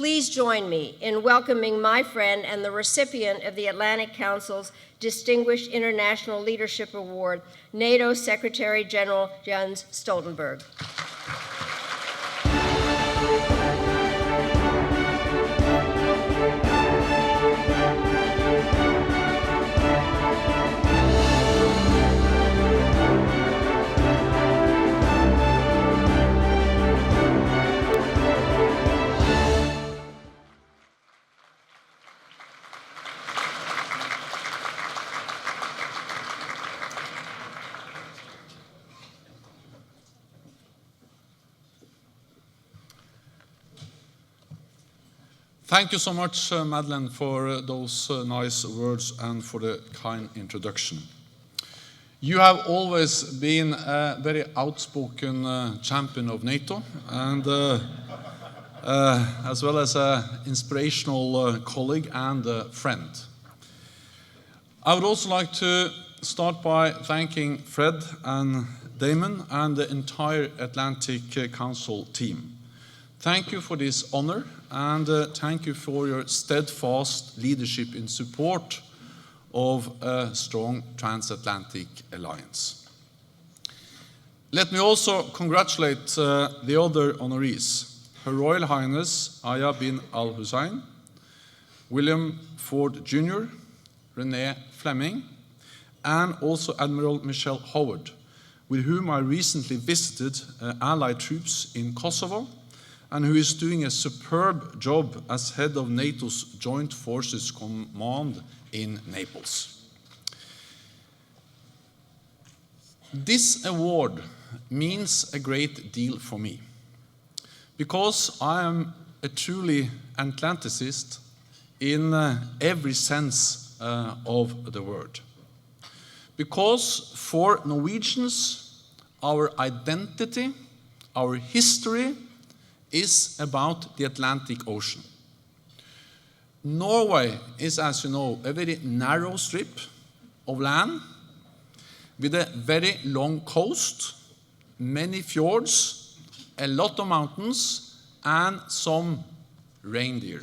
Please join me in welcoming my friend and the recipient of the Atlantic Council's Distinguished International Leadership Award, NATO Secretary General JUN Stoltenberg. Thank you so much, Madeleine, for those nice words and for the kind introduction. You have always been a very outspoken champion of NATO, and as well as an inspirational colleague and friend. I would also like to start by thanking Fred and Damon and the entire Atlantic Council team. Thank you for this honor, and thank you for your steadfast leadership in support of a strong transatlantic alliance. Let me also congratulate the other honorees, Her Royal Highness Aya bin Al Hussein, William Ford Jr., Renee Fleming, and also Admiral Michelle Howard, with whom I recently visited Allied troops in Kosovo, and who is doing a superb job as head of NATO's Joint Forces Command in Naples. This award means a great deal for me, because I am a truly Atlanticist in every sense of the word. Because for Norwegians, our identity, our history, is about the Atlantic Ocean. Norway is, as you know, a very narrow strip of land with a very long coast, many fjords, a lot of mountains, and some reindeer.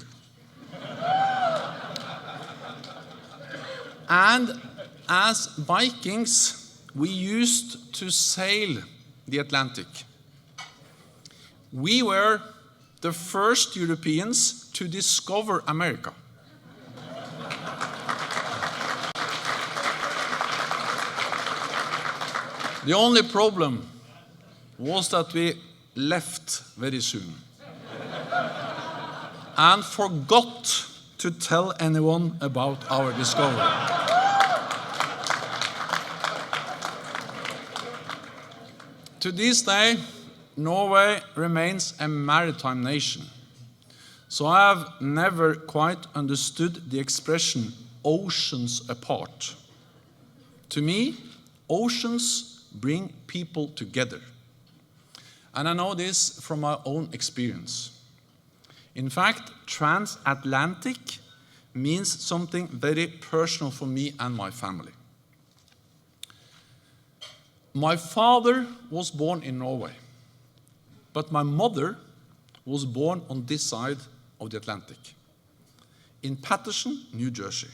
And as Vikings, we used to sail the Atlantic. We were the first Europeans to discover America. The only problem was that we left very soon and forgot to tell anyone about our discovery. To this day, Norway remains a maritime nation, so I have never quite understood the expression oceans apart. To me, oceans bring people together, and I know this from my own experience. In fact, transatlantic means something very personal for me and my family. My father was born in Norway, but my mother was born on this side of the Atlantic, in Paterson, New Jersey.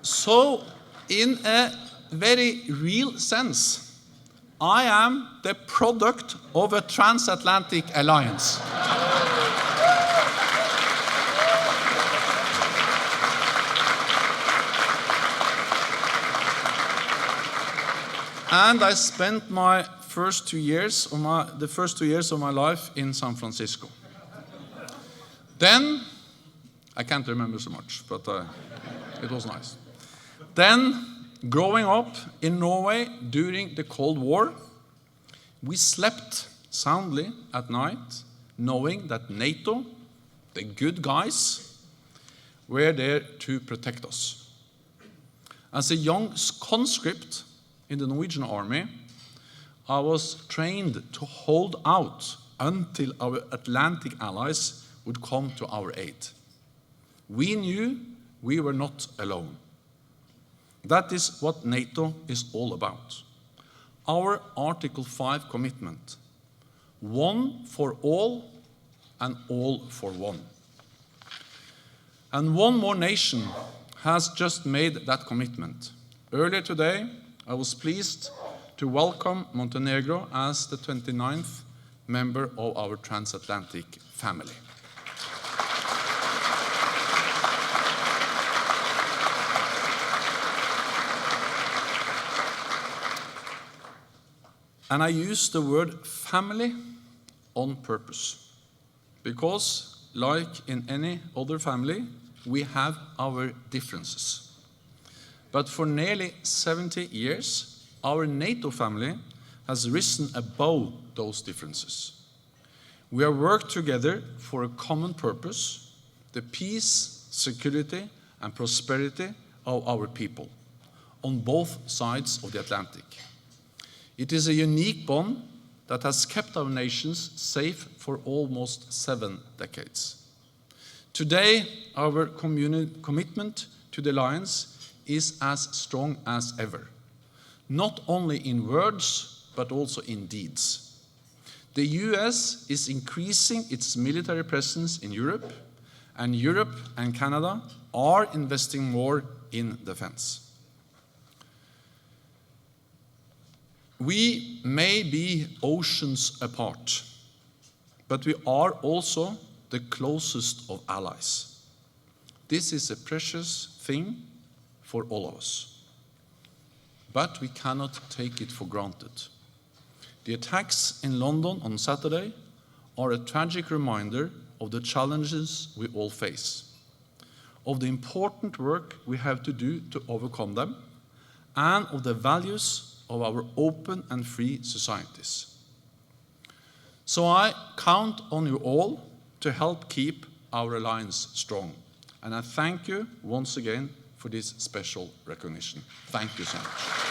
So, in a very real sense, I am the product of a transatlantic alliance. And I spent my first 2 years of my life in San Francisco. Then, I can't remember so much, but it was nice. Then, growing up in Norway during the Cold War, we slept soundly at night, knowing that NATO, the good guys, were there to protect us. As a young conscript in the Norwegian army, I was trained to hold out until our Atlantic allies would come to our aid. We knew we were not alone. That is what NATO is all about. Our Article 5 commitment, one for all, and all for one. And one more nation has just made that commitment. Earlier today, I was pleased to welcome Montenegro as the 29th member of our transatlantic family. And I use the word family on purpose, because like in any other family, we have our differences. But for nearly 70 years, our NATO family has risen above those differences. We have worked together for a common purpose, the peace, security, and prosperity of our people, on both sides of the Atlantic. It is a unique bond that has kept our nations safe for almost 7 decades. Today, our commitment to the alliance is as strong as ever, not only in words, but also in deeds. The US is increasing its military presence in Europe, and Europe and Canada are investing more in defense. We may be oceans apart, but we are also the closest of allies. This is a precious thing for all of us, but we cannot take it for granted. The attacks in London on Saturday are a tragic reminder of the challenges we all face, of the important work we have to do to overcome them, and of the values of our open and free societies. So I count on you all to help keep our alliance strong. And I thank you once again for this special recognition. Thank you so much.